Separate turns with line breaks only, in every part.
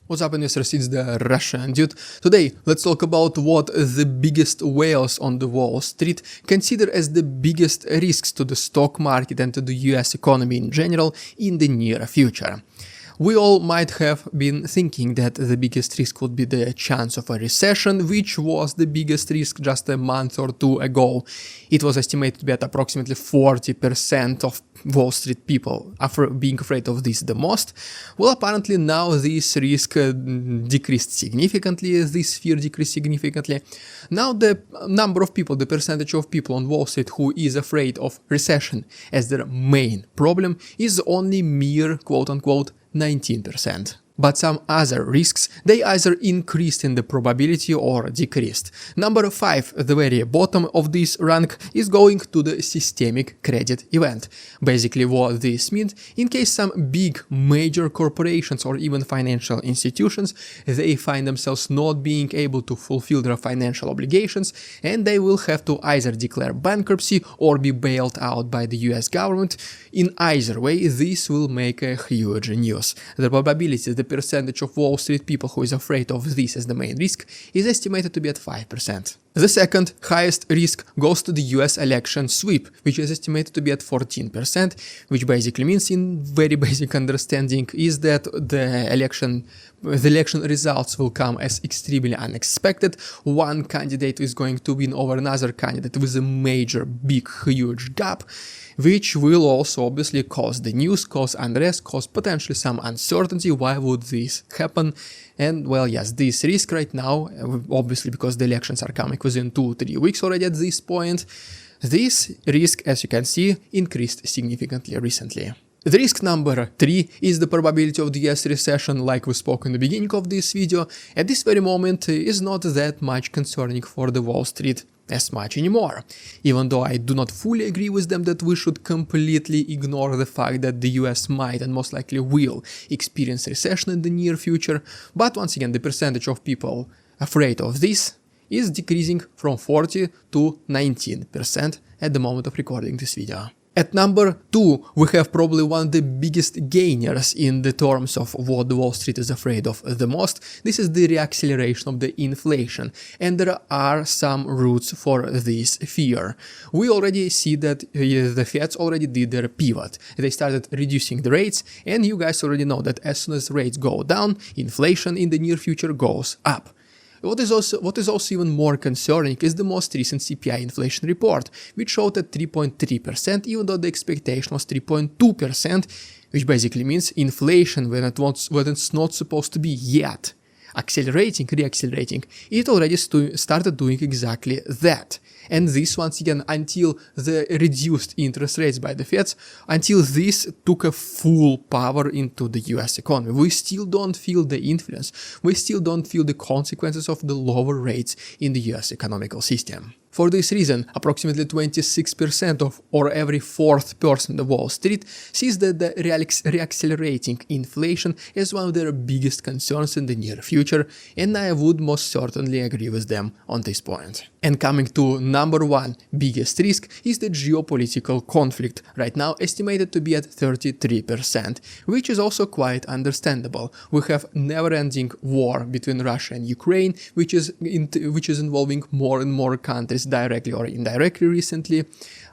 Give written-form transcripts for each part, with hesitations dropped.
What's up, investors? It's the Russian dude. Today, let's talk about what the biggest whales on the Wall Street consider as the biggest risks to the stock market and to the US economy in general in the near future. We all might have been thinking that the biggest risk would be the chance of a recession, which was the biggest risk just a month or two ago. It was estimated to be at approximately 40% of Wall Street people being afraid of this the most. Well, apparently now this risk decreased significantly, this fear decreased significantly. Now the number of people, the percentage of people on Wall Street who is afraid of recession as their main problem is only mere quote-unquote 19%. But some other risks, they either increased in the probability or decreased. Number 5, the very bottom of this rank, is going to the systemic credit event. Basically what this means, in case some big major corporations or even financial institutions, they find themselves not being able to fulfill their financial obligations and they will have to either declare bankruptcy or be bailed out by the US government. In either way, this will make a huge news. The probability, the percentage of Wall Street people who is afraid of this as the main risk is estimated to be at 5%. The second highest risk goes to the US election sweep, which is estimated to be at 14%, which basically means, in very basic understanding, is that the election results will come as extremely unexpected. One candidate is going to win over another candidate with a major, big, huge gap, which will also obviously cause the news, cause unrest, cause potentially some uncertainty. Why would this happen? And well, yes, this risk right now, obviously because the elections are coming within 2-3 weeks already at this point, this risk, as you can see, increased significantly recently. The risk number 3 is the probability of the US recession, like we spoke in the beginning of this video. At this very moment is not that much concerning for the Wall Street as much anymore, even though I do not fully agree with them that we should completely ignore the fact that the US might and most likely will experience recession in the near future. But once again, the percentage of people afraid of this is decreasing from 40 to 19% at the moment of recording this video. At number 2, we have probably one of the biggest gainers in the terms of what the Wall Street is afraid of the most. This is the reacceleration of the inflation, and there are some roots for this fear. We already see that the Feds already did their pivot. They started reducing the rates, and you guys already know that as soon as rates go down, inflation in the near future goes up. What is also even more concerning is the most recent CPI inflation report, which showed at 3.3%, even though the expectation was 3.2%, which basically means inflation, when it's not supposed to be yet accelerating, reaccelerating, it already started doing exactly that. And this, once again, until the reduced interest rates by the Feds, until this took a full power into the US economy, we still don't feel the influence, we still don't feel the consequences of the lower rates in the US economical system. For this reason, approximately 26% of, or every fourth person on the Wall Street, sees that the reaccelerating inflation is one of their biggest concerns in the near future, and I would most certainly agree with them on this point. And coming to number 1 biggest risk is the geopolitical conflict, right now estimated to be at 33%, which is also quite understandable. We have never-ending war between Russia and Ukraine, which is involving more and more countries directly or indirectly recently.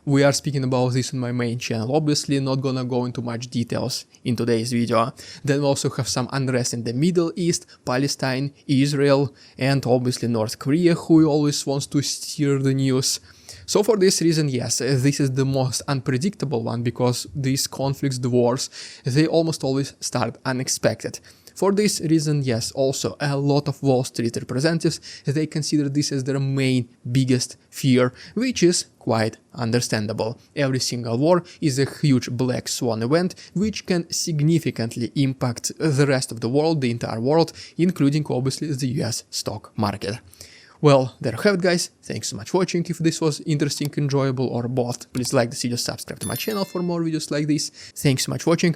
We are speaking about this on my main channel, obviously not gonna go into much details in today's video. Then we also have some unrest in the Middle East, Palestine, Israel, and obviously North Korea, who always wants to steer the news. So for this reason, yes, this is the most unpredictable one, because these conflicts, the wars, they almost always start unexpected. For this reason, yes, also a lot of Wall Street representatives, they consider this as their main biggest fear, which is quite understandable. Every single war is a huge black swan event, which can significantly impact the rest of the world, the entire world, including obviously the US stock market. Well, there you have it, guys. Thanks so much for watching. If this was interesting, enjoyable, or both, please like this video, subscribe to my channel for more videos like this. Thanks so much for watching,